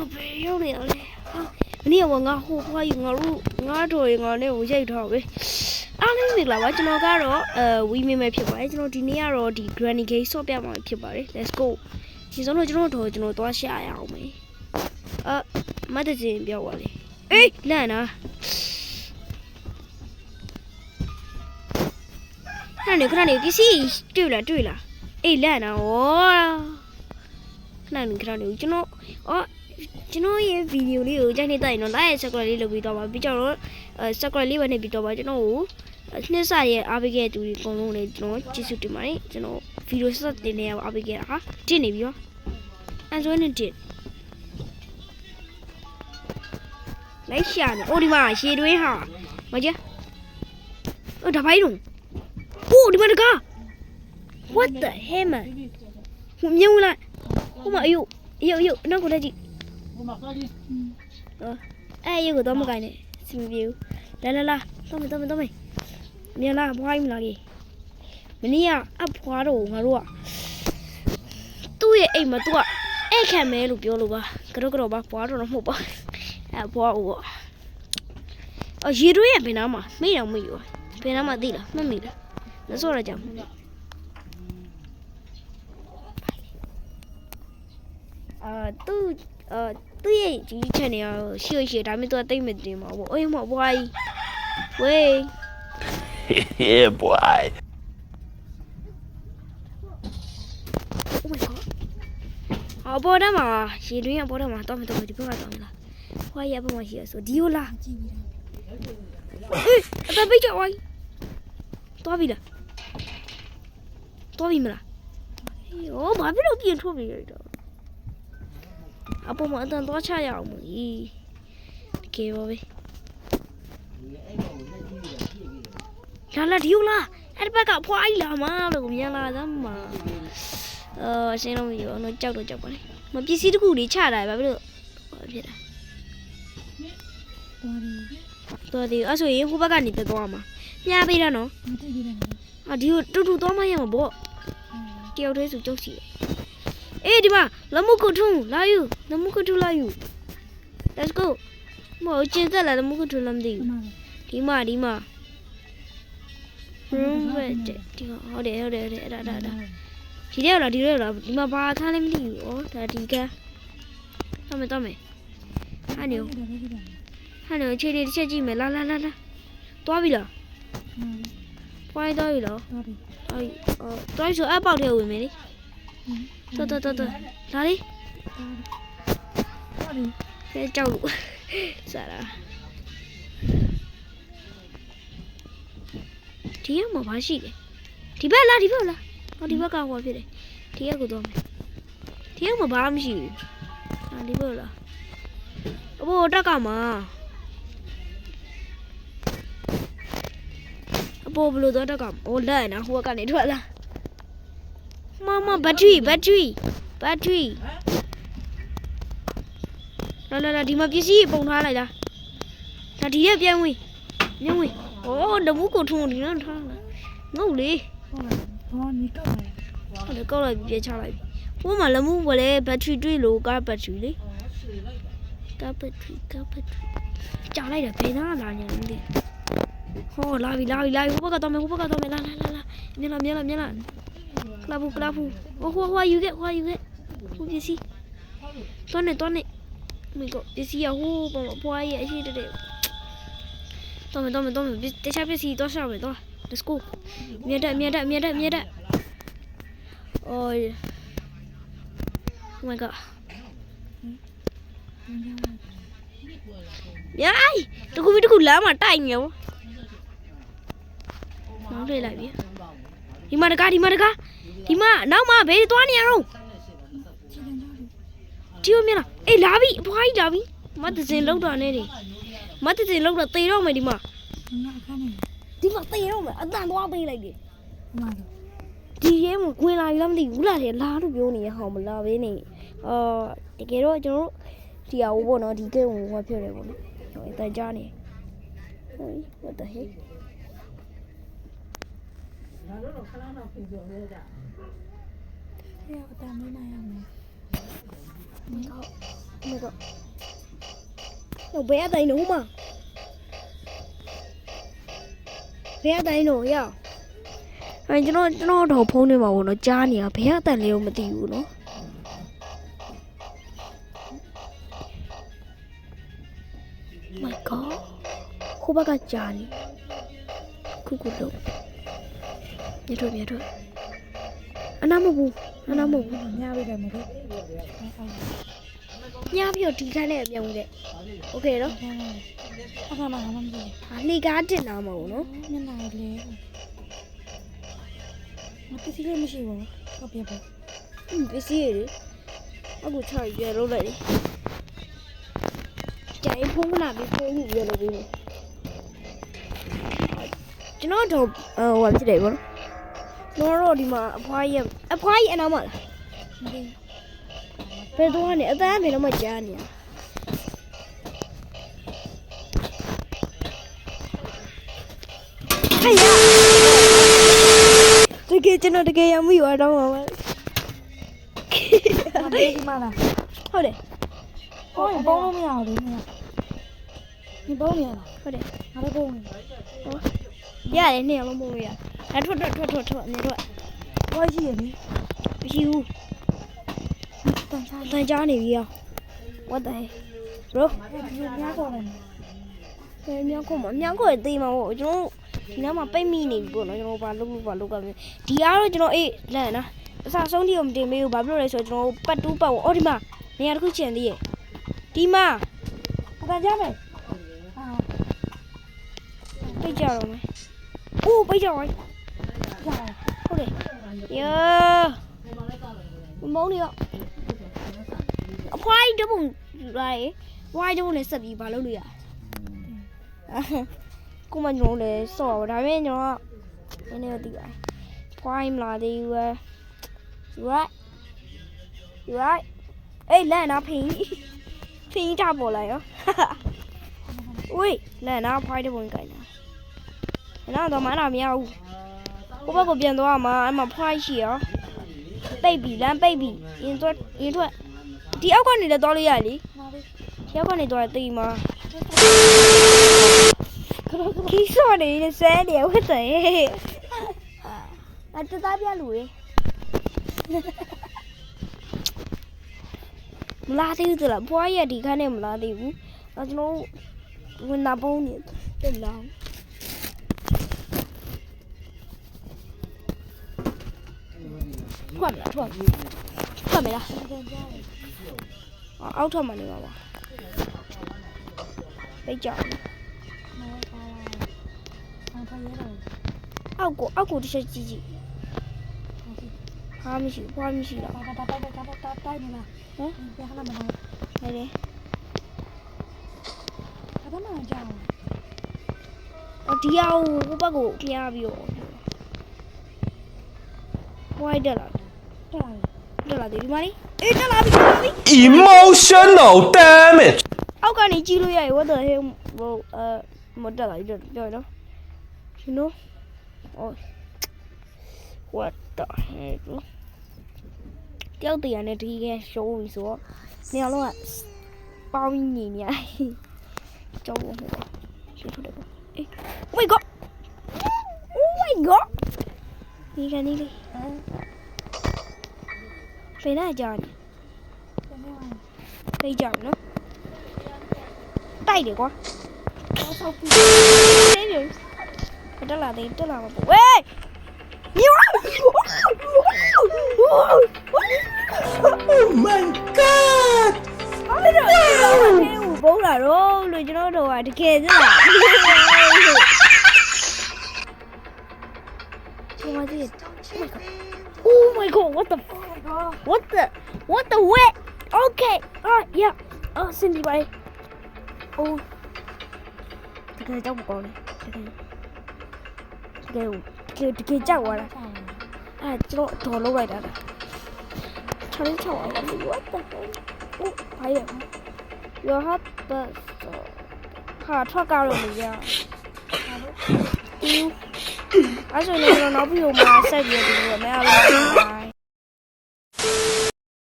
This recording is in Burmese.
别要脸嘞！你要我我我用我做我呢，我再掏呗。အားလုံးမင်္ဂလာပါကျွန်တော်ကတော့ဝီမင်းပဲဖြစ်ပါတယ်ကျွန်တော်ဒီနေ့ကတော့ဒီ Granny Gate ဆော့ပြမှာဖြစ်ပါတယ် Let's go ဒီဆုံးတော့ကျွန်တော်တို့သွားရှာရအောင်မယ်မတ်တစင်ပြောပါလေအေးလန့်နာခဏနေပစ္စည်းတွေ့လားအေးလန့်နာဩခဏနေကျွန်တော်ရဲ့ဗီဒီယိုလေးကိုကြိုက်နေတဲ့ရင်တော့ like subscribe လေးလုပ်ပြီးတော့ပါပြီးကြတော့subscribe လေးပဲနေပြီးတော့ပါကျွန်တော်ကိုနှစ်စရဲ့အားပေးခဲ့တဲ့သူတွေအကုန်လုံးလည်းကျွန်တော်ကျေးဇူးတင်ပါတယ်ကျွန်တော်ဗီဒီယိုဆက်တင်နေရအားပေးခဲ့တာဟာတင်နေပြီရောအန်ဆိုနေတင်လိုက်ရှာနေအိုဒီမှာရှည်တွင်းဟာမကြဒါဖိုင်းလုံးအိုဒီမှာတကား what the hell man မြင်လားဟိုမှာအယုနောက်ကိုလက်ကြည့်ရုပ်ကတော့မကိုင်းနဲ့စင်ပြေဘူးလာတော့မယ်မြင်လားဘွားမလားကြီးမနေ့ကအဖွားတော့ငါတို့ကသူ့ရဲ့အိမ်မှာသူကအဲ့ခံမဲလို့ပြောလို့ပါကတော့ပါဘွားတော့မဟုတ်ပါဘွားဦးရေတွင်းရဲ့ဘယ်နားမှာမေ့တော့မေ့ရောဘယ်နားမှာသိလားမမေ့လားလက်စောရကြမှာသူ့ရဲ့ဒီ channel ရှိဒါပေမဲ့သူကတိတ်မတင်ပါဘူးအေးမဘွားကြီးဝေး Yeah boy Oh my god ဘော်ဒါမှာရေတွင်းကဘော်ဒါမှာတော့မတော့ဒီဘက်ကတော့မလားဘွားရဲ့ဘက်မှာရှိရဆိုဒီလိုလားအေးအတပိတ်ကြဝိုင်းသွားပြီမလားဟောဘာဖြစ်လို့ပြင်ထုတ်ပြီလဲတော့အပေါ်မှာအတန်သွားချရအောင်မကြီးတကယ်ပါပဲလာဒီလားအဲ့ဒီဘက်ကဖွားအိုက်လာမလို့မြန်လာသမ်းမှာရှင်းလို့မရောတော့ကြောက်ပါလေမပစ္စည်းတခုလေးချတာဘာဖြစ်လို့ဖြစ်တာတော်တယ်အဲ့ဆိုရင်ဟိုဘက်ကနေသွားမှာမြားပေးတာနော်ဒီကိုတူသွားမှရမှာပေါ့တယောက်တည်းဆိုကြောက်စီအေးဒီမှာလမှုကုထုံလာယူ Let's go မောကျင်းသက်လာလမှုကုထုံလမ်းဒီမှာroom ပဲဒီဟုတ်တယ်အဲ့ဒါဒီရဲလားဒီမှာဘာခန်းလည်းမသိဘူးဩဒါဒီကတော့မယ်ဟာနေခြေလေးတစ်ချက်ကြည့်မယ်လာသွားပြီလားပွိုင်းသွားပြီလားသွားဆိုအပေါက်ထဲဝင်မယ်လေတော်လာလေဖဲကြောက်လို့စားတာဒီကမှာဘာရှိလဲဒီဘက်လားဟောဒီဘက်ကဟောဖြစ်တယ်ဒီကကိုတော့မယ်ဒီကမှာဘာမှမရှိဘူးဒီဘက်လားအဘောတက်ကမှာအဘောဘလို့တော့တက်ကဟိုလက်နော်ဟိုကနေထွက်လာမဘက်ထရီလာဒီမှာပစ္စည်းပုံထားလိုက်လားဒါဒီရဲ့ပြန်ဝင်ဩတမှုကိုထုံဒီနော်ထားလာငုတ်လေဘောနီကောက်လိုက်ကောက်လိုက်ပြချလိုက်ဟိုမှာလမှုပဲလေဘက်ထရီတွေ့လို့ကားဘက်ထရီလေကားဘက်ထရီကြာလိုက်တာဘယ်နာလာညာလဲမသိဟောလာပြီဟိုဘက်ကတော့မယ်လာမြင်လာကလာဖူဟိုယူခဲ့ဟိုပစ္စည်းတွန်းနေမိကပစ္စည်းဟိုဘွားရဲ့အရှိတဲ့တော့မယ်တခြားပစ္စည်းတော့ရှာမယ်တော့ Let's go မြတ်Oh my god ရိုင်းတခုလမ်းမှာတိုက်နေရောမောင်းတွေ့လိုက်ပြီဒီမှာတကားဒီမှာနောက်မှာဘယ်သွားနေရအောင်ဒီမြင်လားအေးလာပြီအဖွားကြီးလာပြီမတ်တစင်လောက်တာနဲ့တေတော့မယ်ဒီမှာသေတော့မယ်အတန်သွားပေးလိုက်တယ်ဒီရဲမဝင်လာပြီလားမသိဘူးလာလို့ပြောနေရဟောမလာပဲနေတကယ်တော့ကျွန်တော်တို့ဒီဟာဘောနော်ဒီကိန်းကိုဟောဖြစ်တယ်ပေါ့နော်ဟိုတန်ကြားနေwhat the heck ဒါတော့ခလားတော့ပြင်ပြောရကြအတမ်းမင်းနိုင်ရမယ် မ god တော့ဘယ်အတိုင်းတော့မဘယ်အတိုင်းတော့ရအဲကျွန်တော်တော့ဖုန်းနေမှာပေါ့နော်ကြားနေတာဘယ်အတန်လေးကိုမသိဘူးနော်my god ခိုးဘက်ကကြားနေခုလို့မြတ်ထွက်အနာမဟုတ်ဘူးညပေးတယ်မလို့ ညပြီးတော့ဒီခန်းနဲ့ပြောင်းခဲ့โอเคနော် အခါမှာမမကြီး လေကားတင်တာမဟုတ်နော် မျက်နှာလေးမပစ္စည်းလေးမရှိဘူးဟုတ်ပြပါ ပစ္စည်းတွေအခုချရရလို့လိုက်ကြိုင်ဖုန်းကလာပြီးဖုန်းယူရလို့ပြီးမယ်ကျွန်တော်တော့ဟိုဖြစ်တယ်ပေါ့နော်တော့ဒီမှာအဖွားကြီးအနာမလားဘယ်တော့ကနေအတန်းဘယ်တော့မှကြားနေရဟဲ့ရတကယ်ကျွန်တော်တကယ်ရမှုရတော့မှာပါ ဒီမှာလား ဟုတ်တယ် ဟောဘောင်းလို့မရဘူးလေဒီဘောင်းနေရလား ဟုတ်တယ် ငါလည်းဘောင်းနေ ရတယ်နှစ်ယောက်လုံးပုံလို့ရထွက်အမြင်ထွက် ဘောင်းရှိရလေ မရှိဘူး တန်စား တန်ကြားနေပြီရော what the hell bro ဒီများကောတယ် မြောက်ကိုတေးမှာပေါ့ကျွန်တော်ဒီနားမှာပိတ်မိနေပြီပေါ့နော်ကျွန်တော်ဘာလုပ်ကမလဲဒီကတော့ကျွန်တော်အေးလန့်နော်အစားဆုံးဒီကိုမတင်မေးဘူးဘာဖြစ်လို့လဲဆိုတော့ကျွန်တော်ပတ်ပေါ့အော်ဒီမှာနေရာတစ်ခုချင်သေးရဲ့ဒီမှာ အတန်ကြမယ်အာ ပိတ်ကြတော့မယ်အိုးပိတ်ကြပါဟုတ်တယ်ယောမုန်းနေရောအဖွားကြီးတပုံလာရေဝိုင်းတပုံနဲ့ဆက်ပြီးဘာလုပ်လို့ရကိုမညုံလေစော်ဒါပေမဲ့ကျွန်တော်နည်းနည်းသိပါတယ်ဖွားရင်မလာသေးဘူး right အေးလန့်နာဖင်းထပေါ်လာရောဝေးလန့်နာဖွားတပုံကြိုင်နာတော့မနာမရဘူးကိုဘက်ကိုပြန်သွားမှာအဲ့မှာဖွားရှိရောပိတ်ပြီလမ်းပိတ်ပြီရင်ထွက်ဒီအောက်ကနေလည်းသွားလို့ရလေဒီအောက်ကနေသွားသိမှာခီးစော်နေစဲနေဝတ်တယ်အတသားပြလူရေမလာသေးဘူးလားဘွားရဲ့ဒီခန်းနဲ့မလာသေးဘူးကျွန်တော်ဝင်နာပုံးနေတယ်လားထွက်မလားအောက်ထွက်မှနေပါပါပိတ်ကြအောင်အောက်ကိုတစ်ချက်ကြည့်ဟာမရှိဘူးဖွားမရှိတော့ တိုက်နေလားဟမ်ပြန်လာမလား နေတယ် အတမန်ကြောင် ဒီအောင်ကိုဘက်ကိုခရားပြီးတော့ဝိုင်းတက်လာတယ်ဒီမှာလေအေးတက်လာပြီ Emotional damage. အောက်ကနေကြည့်လို့ရရေ what the hell ဟိုမတက်လာပြောရနော် you know oh what the hell တယောက်တည်းရနဲ့ဒီကရှိုးပြီဆိုတော့နေရာလုံးကပေါင်းညီနေရကြောက်ဖို့ဟိုရှိထုတ်တယ်ပေါ့အေး oh my god ဒီကနေလေဖေးလာကြတယ်ဖေးကြနော်တိုက်တယ်ကွာဆောက်ပြီးနေတယ်တက်လာမှာပေါ့ဝေးမြော Oh my god! အဲ့ဒါဘုံလာတော့လို့ကျွန်တော်တို့ကတကယ်စလားOh my god, what the what? Okay. Yeah. Cindy bye. Oh. တကယ်ကြောက်မကောင်းနဲ့တကယ်ကြောက်သွားတာအဲ့ကျွန်တော်တော်လုံးလိုက်တာချောင်းချောင်း what the hell အိုးဘာလဲ your husband ဟာထွက်ကားလို့မရအဲ့ဆိုလည်းကျွန်တော်နောက်ပြီးတော့မဆက်ပြီးတော့ဒီလိုမရဘူး